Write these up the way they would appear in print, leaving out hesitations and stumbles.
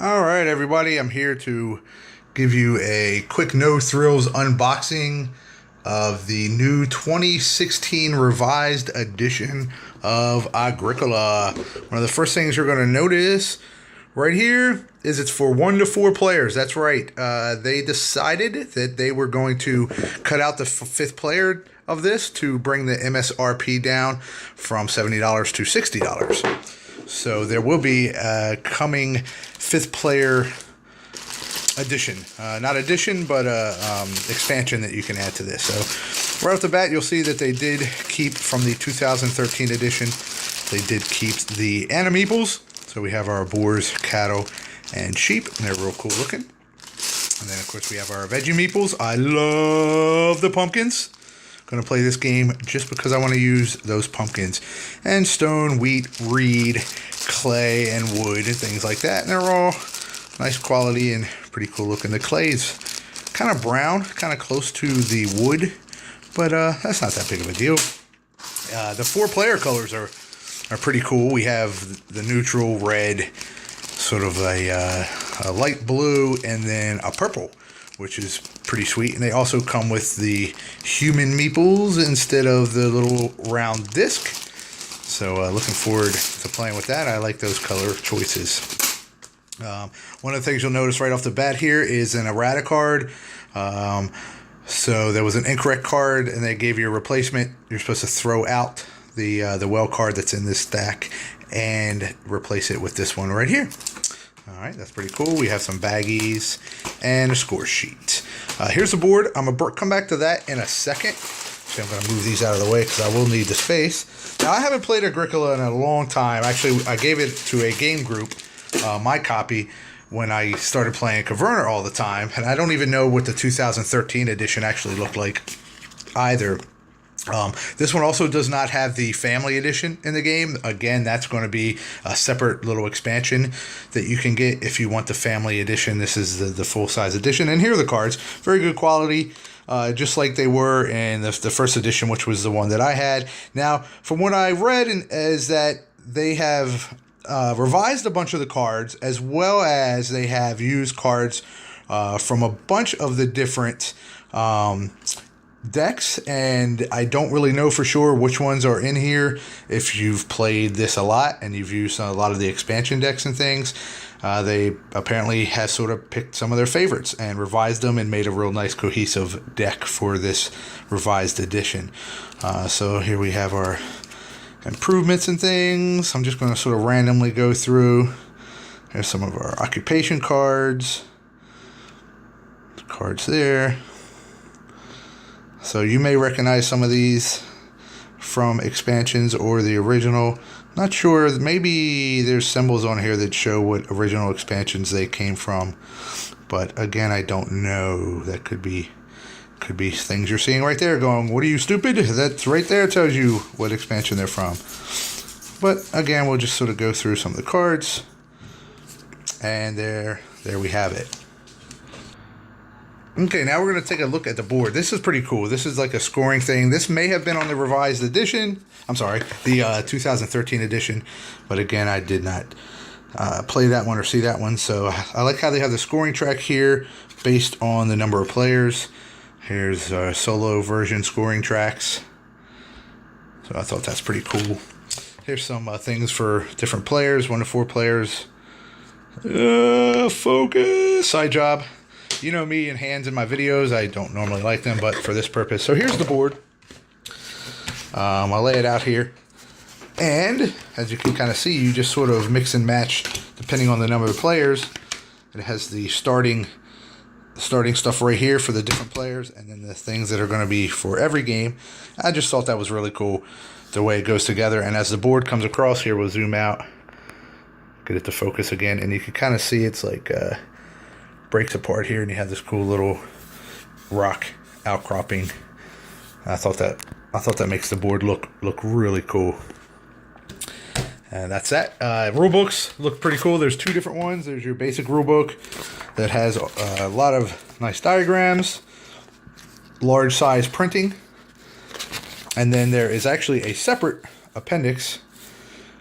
All right, everybody, I'm here to give you a quick no thrills unboxing of the new 2016 revised edition of Agricola. One of the first things you're going to notice right here is it's for 1 to 4 players. That's right. They decided that they were going to cut out the fifth player of this to bring the MSRP down from $70 to $60. So there will be a coming 5th player edition. Not edition, but expansion that you can add to this. So right off the bat, you'll see that they did keep from the 2013 edition, they did keep the Animeeples. So we have our boars, cattle, and sheep, and they're real cool looking. And then, of course, we have our veggie meeples. I love the pumpkins. Going to play this game just because I want to use those pumpkins. And stone, wheat, reed, clay, and wood, and things like that. And they're all nice quality and pretty cool looking. The clay's kind of brown, kind of close to the wood, but that's not that big of a deal. The 4-player colors are pretty cool. We have the neutral red, sort of a light blue, and then a purple, which is pretty sweet. And they also come with the human meeples instead of the little round disc. So looking forward to playing with that. I like those color choices. One of the things you'll notice right off the bat here is an errata card. So there was an incorrect card and they gave you a replacement. You're supposed to throw out the well card that's in this stack and replace it with this one right here. All right, that's pretty cool. We have some baggies and a score sheet. Here's the board. I'm going to come back to that in a second. So I'm going to move these out of the way because I will need the space. Now, I haven't played Agricola in a long time. Actually, I gave it to a game group, my copy, when I started playing Caverna all the time. And I don't even know what the 2013 edition actually looked like either. This one also does not have the family edition in the game. Again, that's going to be a separate little expansion that you can get if you want the family edition. This is the full-size edition. And here are the cards. Very good quality, just like they were in the first edition, which was the one that I had. Now, from what I read is that they have revised a bunch of the cards, as well as they have used cards from a bunch of the different decks, and I don't really know for sure which ones are in here. If you've played this a lot and you've used a lot of the expansion decks and things, they apparently have sort of picked some of their favorites and revised them and made a real nice cohesive deck for this revised edition. So here we have our improvements and things. I'm just going to sort of randomly go through. Here's some of our occupation cards. Cards there. So you may recognize some of these from expansions or the original. Not sure. Maybe there's symbols on here that show what original expansions they came from. But again, I don't know. That could be things you're seeing right there going, what are you, stupid? That's right there, tells you what expansion they're from. But again, we'll just sort of go through some of the cards. And there we have it. Okay, now we're going to take a look at the board. This is pretty cool. This is like a scoring thing. This may have been on the revised edition. I'm sorry, the 2013 edition. But again, I did not play that one or see that one. So I like how they have the scoring track here based on the number of players. Here's solo version scoring tracks. So I thought that's pretty cool. Here's some things for different players, 1 to 4 players. Focus. Side job. You know me and hands in my videos. I don't normally like them, but for this purpose. So here's the board. I'll lay it out here. And as you can kind of see, you just sort of mix and match depending on the number of players. It has the starting stuff right here for the different players, and then the things that are going to be for every game. I just thought that was really cool, the way it goes together. And as the board comes across here, we'll zoom out, get it to focus again, and you can kind of see it's like breaks apart here, and you have this cool little rock outcropping. I thought that makes the board look really cool. And that's that. Rulebooks look pretty cool. There's 2 different ones. There's your basic rulebook that has a lot of nice diagrams, large size printing, and then there is actually a separate appendix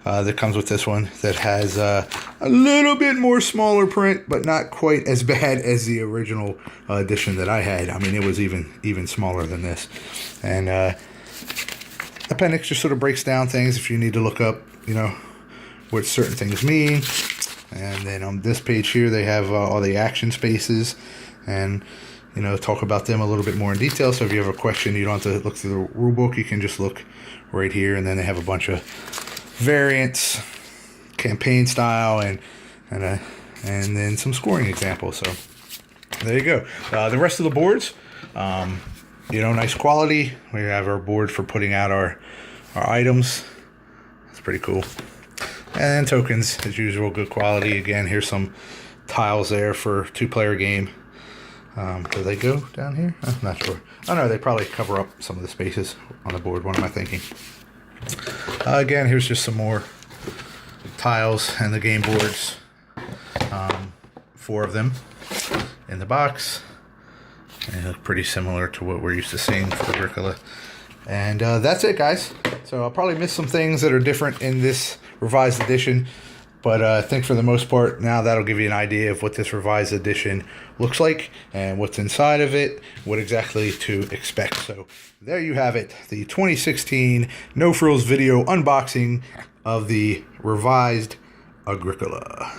that comes with this one that has a little bit more smaller print, but not quite as bad as the original edition that I had. I mean, it was even smaller than this. And appendix just sort of breaks down things if you need to look up, you know, what certain things mean. And then on this page here, they have all the action spaces and, you know, talk about them a little bit more in detail. So if you have a question, you don't have to look through the rule book. You can just look right here. And then they have a bunch of variants, campaign style, and then some scoring examples. So there you go. The rest of the boards, you know, nice quality. We have our board for putting out our items. It's pretty cool. And tokens, as usual, good quality. Again, here's some tiles there for 2-player game. Do they go down here? I'm not sure. Oh no, they probably cover up some of the spaces on the board. What am I thinking? Again, here's just some more tiles and the game boards. 4 of them in the box. They look pretty similar to what we're used to seeing for Agricola. And that's it, guys. So I'll probably miss some things that are different in this revised edition. But I think for the most part, now that'll give you an idea of what this revised edition looks like and what's inside of it, what exactly to expect. So there you have it, the 2016 No Frills video unboxing of the revised Agricola.